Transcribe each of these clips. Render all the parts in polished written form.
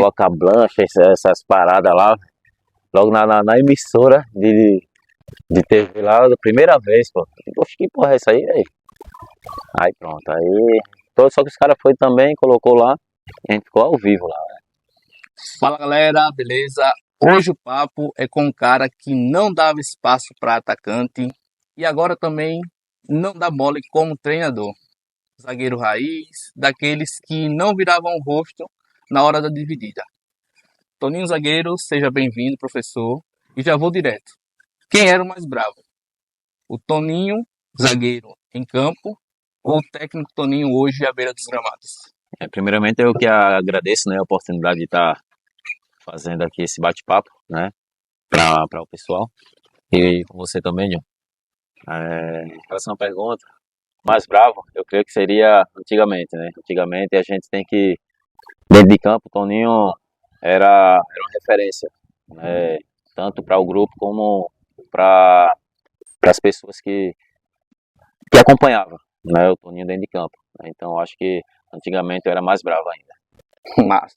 colocar blancha, essas paradas lá, logo na emissora de TV lá, da primeira vez, pô. Poxa, que porra é essa aí, velho? Aí pronto, aí. Só que os caras foi também, colocou lá, e a gente ficou ao vivo lá. Fala galera, beleza? Hoje o papo é com um cara que não dava espaço para atacante e agora também não dá mole como treinador. Zagueiro raiz, daqueles que não viravam o rosto na hora da dividida. Toninho Zagueiro, seja bem-vindo, professor. E já vou direto. Quem era o mais bravo? O Toninho Zagueiro em campo ou o técnico Toninho hoje à beira dos gramados? Primeiramente eu que agradeço, né, a oportunidade de estar fazendo aqui esse bate-papo, né, para o pessoal. E com você também, John. Em relação à pergunta, mais bravo, eu creio que seria antigamente, né? Antigamente a gente tem que, dentro de campo, o Toninho era uma referência, né? Tanto para o grupo como para as pessoas que acompanhavam, né? O Toninho dentro de campo, né? Então acho que antigamente eu era mais bravo ainda. Massa.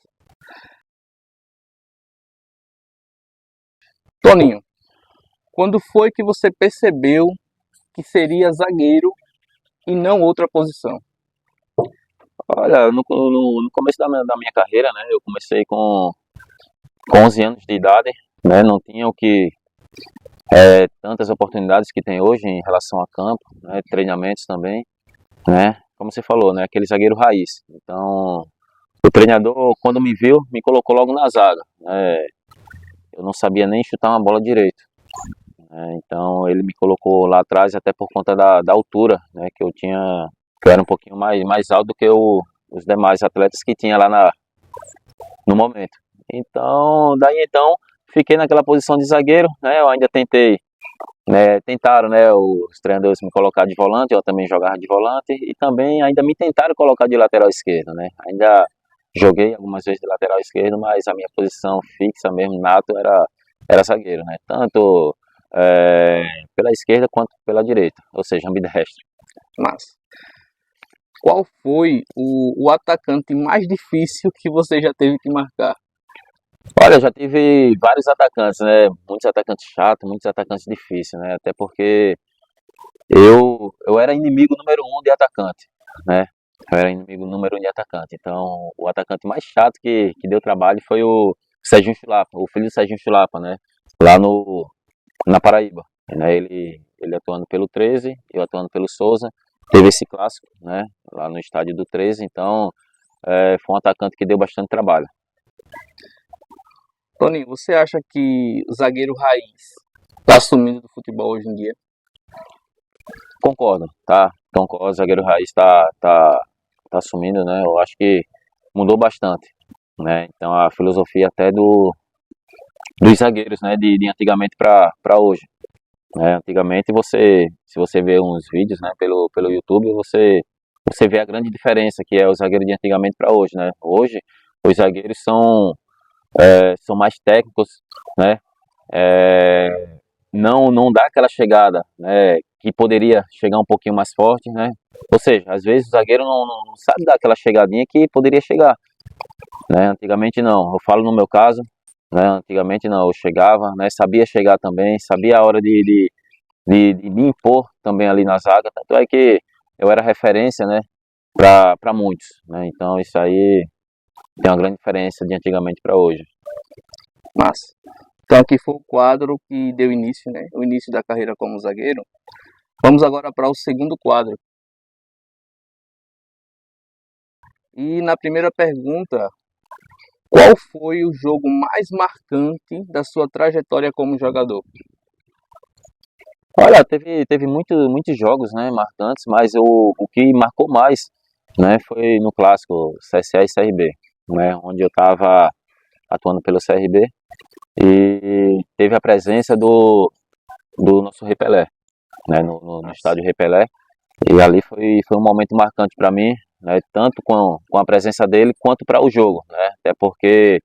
Toninho, quando foi que você percebeu que seria zagueiro e não outra posição? Olha, no começo da minha carreira, né? Eu comecei com 11 anos de idade, né? Não tinha o que tantas oportunidades que tem hoje em relação a campo, né, treinamentos também, né, como você falou, né, aquele zagueiro raiz. Então, o treinador, quando me viu, me colocou logo na zaga. Eu não sabia nem chutar uma bola direito. Então, ele me colocou lá atrás até por conta da altura, né, que eu era um pouquinho mais alto do que os demais atletas que tinha lá no momento. Então, daí então, fiquei naquela posição de zagueiro, né, eu ainda tentei. Tentaram, né, os treinadores me colocar de volante, eu também jogava de volante, e também ainda me tentaram colocar de lateral esquerdo, né, ainda joguei algumas vezes de lateral esquerdo, mas a minha posição fixa mesmo, nato, era zagueiro, né, tanto pela esquerda quanto pela direita, ou seja, ambidestro. Massa. Qual foi o atacante mais difícil que você já teve que marcar? Olha, já tive vários atacantes, né, muitos atacantes chatos, muitos atacantes difíceis, né, até porque eu era inimigo número um de atacante, né? Eu era inimigo número um de atacante. Então, o atacante mais chato que deu trabalho foi o Serginho Chulapa, o filho do Serginho Chulapa, né? Lá na Paraíba. Né? Ele atuando pelo 13, eu atuando pelo Souza. Teve esse clássico, né? Lá no estádio do 13. Então, foi um atacante que deu bastante trabalho. Toninho, você acha que o zagueiro raiz está sumindo do futebol hoje em dia? Concordo, tá? Concordo, o zagueiro raiz tá sumindo, né? Eu acho que mudou bastante, né? Então a filosofia até dos zagueiros, né? De antigamente para hoje, né? Antigamente se você vê uns vídeos, né? Pelo YouTube, você vê a grande diferença que é o zagueiro de antigamente para hoje, né? Hoje os zagueiros são mais técnicos, né? Não dá aquela chegada, né, que poderia chegar um pouquinho mais forte, né? Ou seja, às vezes o zagueiro não sabe dar aquela chegadinha que poderia chegar, né? Antigamente não, eu falo no meu caso, né? Antigamente não, eu chegava, né? Sabia chegar também, sabia a hora de me impor também ali na zaga, tanto é que eu era referência, né, para muitos, né? Então isso aí tem uma grande diferença de antigamente para hoje. Massa. Então aqui foi o quadro que deu início, né? O início da carreira como zagueiro. Vamos agora para o segundo quadro. E na primeira pergunta, qual foi o jogo mais marcante da sua trajetória como jogador? Olha, teve muitos jogos, né, marcantes, mas o que marcou mais, né, foi no clássico CSA e CRB, né, onde eu estava atuando pelo CRB e teve a presença do nosso Repelé, né, no estádio Repelé, e ali foi um momento marcante para mim, né, tanto com a presença dele quanto para o jogo, né, até porque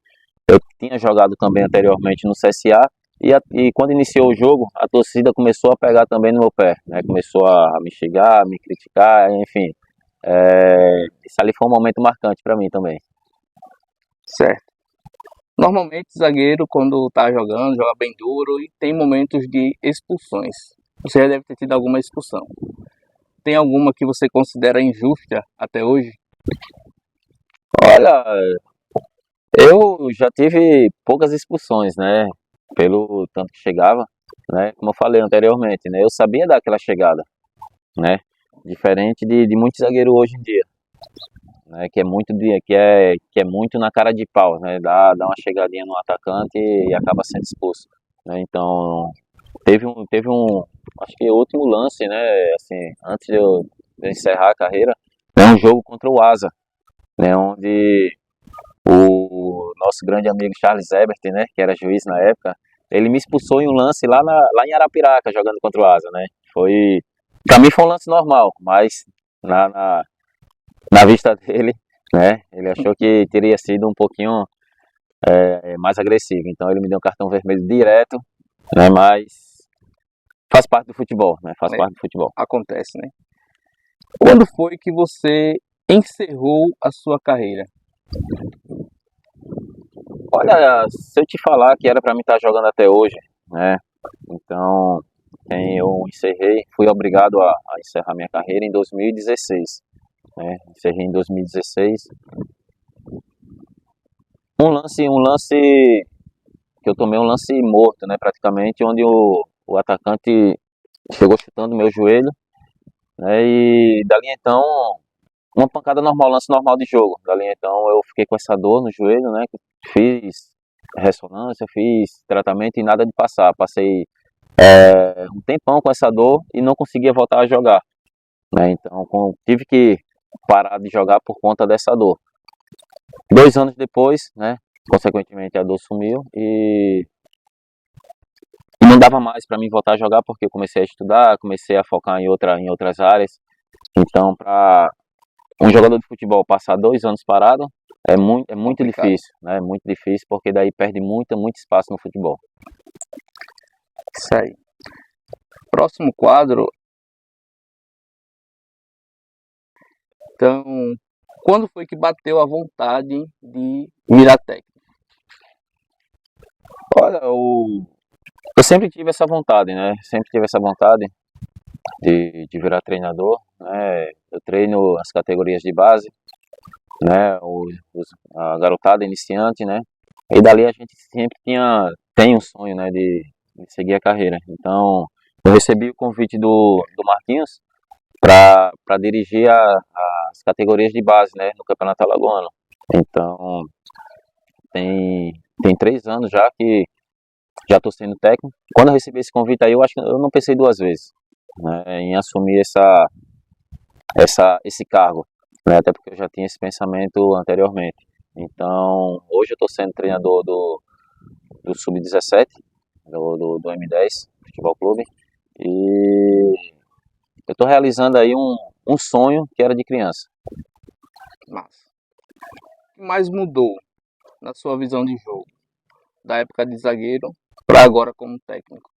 eu tinha jogado também anteriormente no CSA e quando iniciou o jogo, a torcida começou a pegar também no meu pé, né? Começou a me xingar, a me criticar, enfim. Isso ali foi um momento marcante para mim também. Certo. Normalmente, zagueiro, quando tá jogando, joga bem duro e tem momentos de expulsões. Você já deve ter tido alguma expulsão. Tem alguma que você considera injusta até hoje? Olha, eu já tive poucas expulsões, né? Pelo tanto que chegava, né? Como eu falei anteriormente, né? Eu sabia dar aquela chegada, né? Diferente de muitos zagueiros hoje em dia, né? Que é muito na cara de pau, né? Dá uma chegadinha no atacante e acaba sendo expulso, né? Então teve um, acho que o último lance, né? Assim, antes de eu encerrar a carreira, é um jogo contra o Asa, né? Onde o nosso grande amigo Charles Ebert, né, que era juiz na época, ele me expulsou em um lance lá em Arapiraca, jogando contra o Asa, né? Pra mim foi um lance normal, mas na, na, na vista dele, né, ele achou que teria sido um pouquinho mais agressivo, então ele me deu um cartão vermelho direto, né, mas faz parte do futebol, né, faz É, parte do futebol. acontece, né? Quando foi que você encerrou a sua carreira? Olha, se eu te falar que era pra mim estar jogando até hoje, né, então eu fui obrigado a encerrar minha carreira em 2016, né? Encerrei em 2016. Um lance que eu tomei um lance morto, né? Praticamente, onde o atacante chegou chutando meu joelho, né? E dali então, uma pancada normal, lance normal de jogo. Dali então eu fiquei com essa dor no joelho, né? Fiz ressonância, fiz tratamento e nada de passar. Passei um tempão com essa dor e não conseguia voltar a jogar, né? Então tive que parar de jogar por conta dessa dor. 2 anos depois, né? Consequentemente a dor sumiu e não dava mais para mim voltar a jogar porque eu comecei a estudar, comecei a focar em outras áreas. Então, para um jogador de futebol passar 2 anos parado é muito Complicado. difícil, né? É muito difícil porque daí perde muito espaço no futebol. Isso aí. Próximo quadro. Então, quando foi que bateu a vontade de virar técnico? Olha, eu sempre tive essa vontade, né? Sempre tive essa vontade de virar treinador, né? Eu treino as categorias de base, né? A garotada iniciante, né? E dali a gente sempre tem um sonho, né? De seguir a carreira. Então, eu recebi o convite do Marquinhos para dirigir as categorias de base, né? No Campeonato Alagoano. Então, tem 3 anos já que já estou sendo técnico. Quando eu recebi esse convite aí, eu acho que eu não pensei duas vezes, né, em assumir esse cargo, né, até porque eu já tinha esse pensamento anteriormente. Então, hoje eu estou sendo treinador do Sub-17, do M10 Futebol Clube, e eu estou realizando aí um sonho que era de criança. Mas, o que mais mudou na sua visão de jogo? Da época de zagueiro para agora como técnico?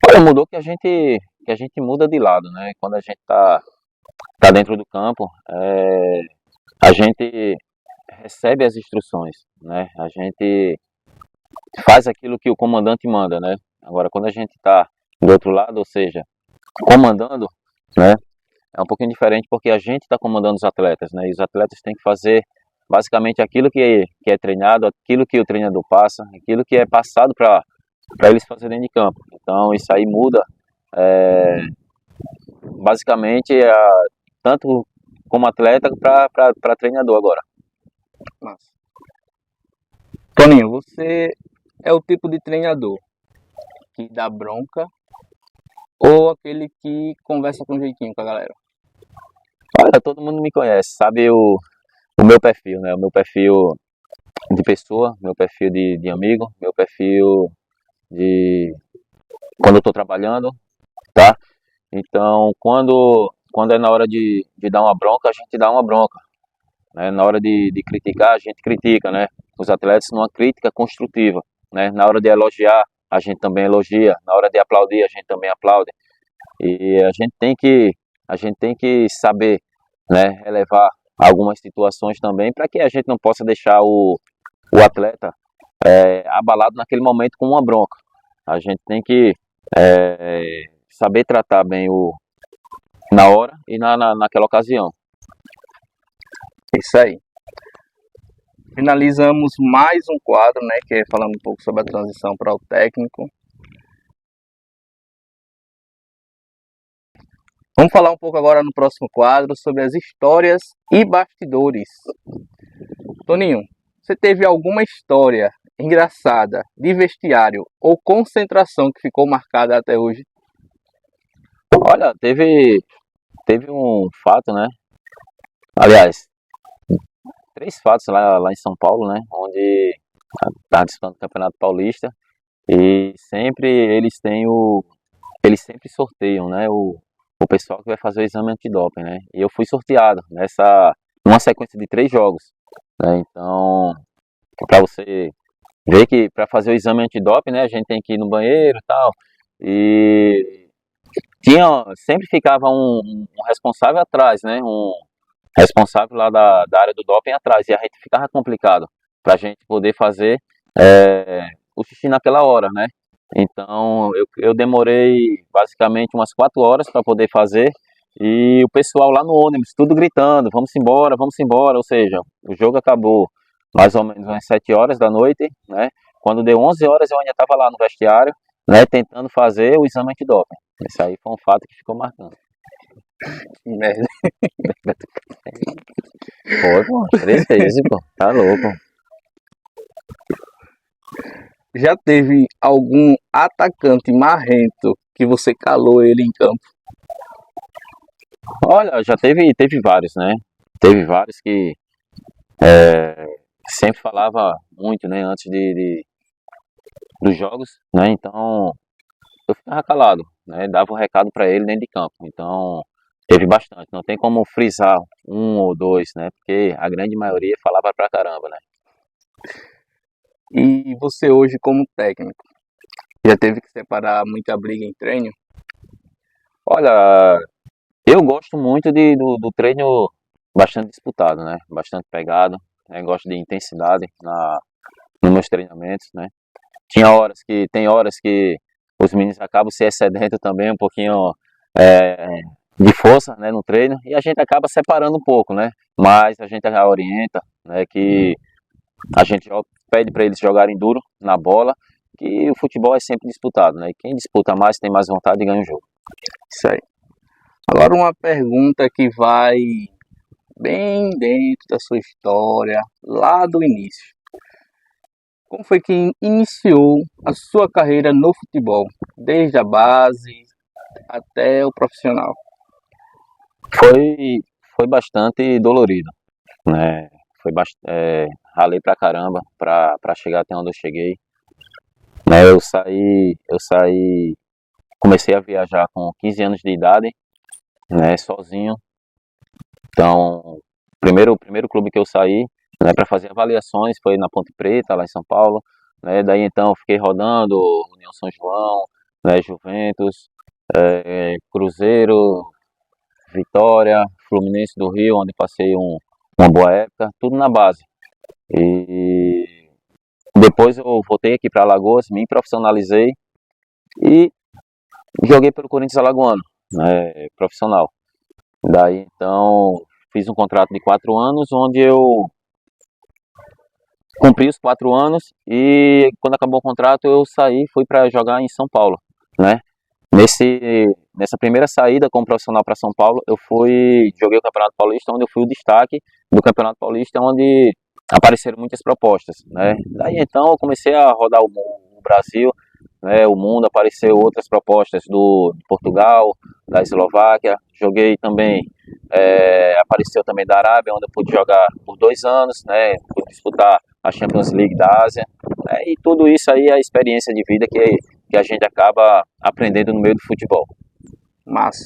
Olha, mudou que a gente muda de lado, né? Quando a gente tá dentro do campo, a gente recebe as instruções, né? A gente faz aquilo que o comandante manda, né? Agora, quando a gente está do outro lado, ou seja, comandando, né? É um pouquinho diferente porque a gente está comandando os atletas, né? E os atletas têm que fazer basicamente aquilo que é treinado, aquilo que o treinador passa, aquilo que é passado para eles fazerem de campo. Então, isso aí muda basicamente tanto como atleta para treinador agora. Mas, Toninho, você é o tipo de treinador que dá bronca ou aquele que conversa com jeitinho com a galera? Olha, todo mundo me conhece, sabe o meu perfil, né? O meu perfil de pessoa, meu perfil de amigo, meu perfil de quando eu estou trabalhando, tá? Então, quando é na hora de dar uma bronca, a gente dá uma bronca, né? Na hora de criticar, a gente critica, né? Os atletas numa crítica construtiva, né? Na hora de elogiar, a gente também elogia. Na hora de aplaudir, a gente também aplaude. E a gente tem que saber, né? Relevar algumas situações também para que a gente não possa deixar o atleta abalado naquele momento com uma bronca. A gente tem que saber tratar bem na hora e naquela ocasião. Isso aí. Finalizamos mais um quadro, né, que é falando um pouco sobre a transição para o técnico. Vamos falar um pouco agora no próximo quadro sobre as histórias e bastidores. Toninho, você teve alguma história engraçada de vestiário ou concentração que ficou marcada até hoje? Olha, teve um fato, né? Aliás, 3 fatos lá em São Paulo, né? Onde estava disputando o Campeonato Paulista e sempre eles sempre sorteiam, né? O pessoal que vai fazer o exame antidoping, né? E eu fui sorteado numa sequência de 3 jogos, né? Então, para você ver que para fazer o exame antidoping, né? A gente tem que ir no banheiro e tal. E sempre ficava um responsável atrás, né? Um responsável lá da área do doping atrás, e a gente ficava complicado para a gente poder fazer o xixi naquela hora, né? Então eu demorei basicamente umas 4 horas para poder fazer, e o pessoal lá no ônibus, tudo gritando, vamos embora, ou seja, o jogo acabou mais ou menos umas 7 horas da noite, né? Quando deu 11 horas eu ainda estava lá no vestiário, né, tentando fazer o exame antidoping. Esse aí foi um fato que ficou marcando. Que merda. Foi, pô, 3 vezes, pô, tá louco. Já teve algum atacante marrento que você calou ele em campo? Olha, já teve vários, né? Teve vários que sempre falava muito, né, antes dos jogos, né? Então eu ficava calado, né? Dava um recado para ele dentro de campo. Então teve bastante. Não tem como frisar um ou dois, né? Porque a grande maioria falava pra caramba, né? E você hoje como técnico, já teve que separar muita briga em treino? Olha, eu gosto muito do treino bastante disputado, né? Bastante pegado, né? Gosto de intensidade nos meus treinamentos, né? Tem horas que os meninos acabam se excedendo também um pouquinho é, de força, né, no treino, e a gente acaba separando um pouco, né? Mas a gente orienta, né, que a gente pede para eles jogarem duro na bola, que o futebol é sempre disputado, né? E quem disputa mais tem mais vontade de ganhar o jogo. Isso aí. Agora uma pergunta que vai bem dentro da sua história, lá do início. Como foi que iniciou a sua carreira no futebol? Desde a base até o profissional. Foi, foi bastante dolorido, né? Ralei pra caramba pra chegar até onde eu cheguei, né? Comecei a viajar com 15 anos de idade, né? Sozinho. Então, o primeiro clube que eu saí, né, para fazer avaliações foi na Ponte Preta, lá em São Paulo, né? Daí então eu fiquei rodando União São João, né? Juventus, Cruzeiro, Vitória, Fluminense do Rio, onde passei uma boa época, tudo na base. E depois eu voltei aqui para Alagoas, me profissionalizei e joguei pelo Corinthians Alagoano, né, profissional. Daí então fiz um contrato de 4 anos, onde eu cumpri os 4 anos e quando acabou o contrato eu saí, fui para jogar em São Paulo, né? Nessa primeira saída como profissional para São Paulo, joguei o Campeonato Paulista, onde eu fui o destaque do Campeonato Paulista, onde apareceram muitas propostas, né? Daí então eu comecei a rodar o Brasil, né, o mundo, apareceu outras propostas de Portugal, da Eslováquia, joguei também, apareceu também da Arábia, onde eu pude jogar por 2 anos, né, pude disputar a Champions League da Ásia, né, e tudo isso aí é a experiência de vida que a gente acaba aprendendo no meio do futebol. Mas,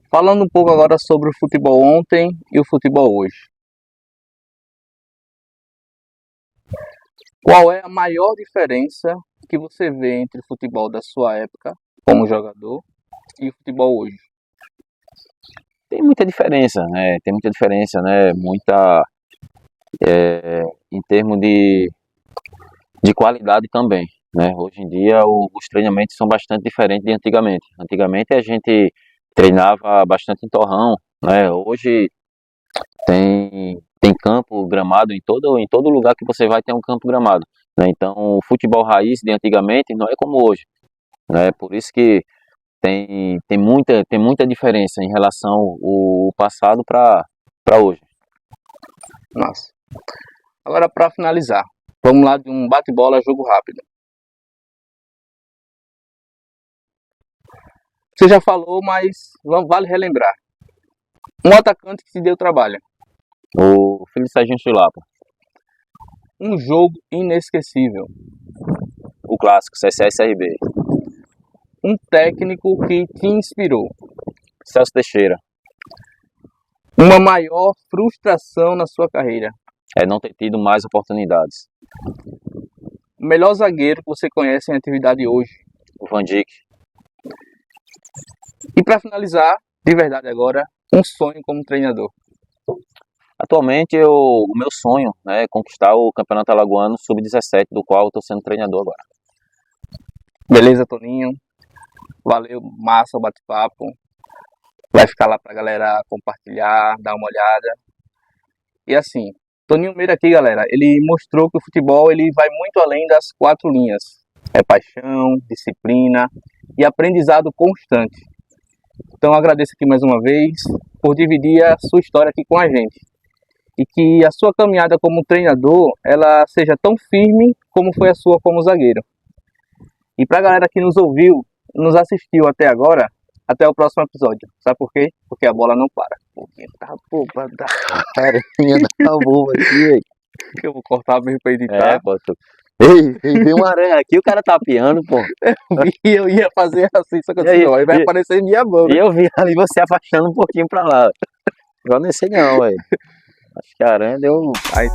falando um pouco agora sobre o futebol ontem e o futebol hoje. Qual é a maior diferença que você vê entre o futebol da sua época, como jogador, e o futebol hoje? Tem muita diferença, né? Tem muita diferença, né? em termos de qualidade também, né? Hoje em dia os treinamentos são bastante diferentes de antigamente. Antigamente a gente treinava bastante em torrão, né? Hoje tem campo gramado em todo lugar que você vai ter um campo gramado, né? Então o futebol raiz de antigamente não é como hoje, né? Por isso que tem muita diferença em relação ao passado para hoje. Nossa. Agora, para finalizar, vamos lá de um bate-bola jogo rápido. Você já falou, mas vale relembrar. Um atacante que te deu trabalho. O filho de Serginho Chulapa, Um jogo inesquecível. o clássico CSA-CRB, Um técnico que te inspirou. Celso Teixeira, Uma maior frustração na sua carreira. é não ter tido mais oportunidades. O melhor zagueiro que você conhece em atividade hoje. O Van Dijk, E para finalizar, de verdade agora, um sonho como treinador. atualmente o meu sonho, né, é conquistar o Campeonato Alagoano Sub-17, do qual eu estou sendo treinador agora. Beleza, Toninho? Valeu, massa o bate-papo. Vai ficar lá pra galera compartilhar, dar uma olhada. E assim, Toninho Meira aqui, galera, ele mostrou que o futebol ele vai muito além das 4 linhas. É paixão, disciplina e aprendizado constante. Então agradeço aqui mais uma vez por dividir a sua história aqui com a gente. E que a sua caminhada como treinador, ela seja tão firme como foi a sua como zagueiro. E pra galera que nos ouviu, nos assistiu até agora, até o próximo episódio. Sabe por quê? Porque a bola não para. Porque tá boba da carinha da boba aqui. Que eu vou cortar mesmo pra editar. Pô, ei, tem uma aranha aqui, o cara tá apiando, pô. E eu ia fazer assim, só que eu E aí? disse, não, aí vai aparecer minha mão. E eu vi ali você afastando um pouquinho pra lá. Igual nesse não, velho. Acho que a aranha deu. Aí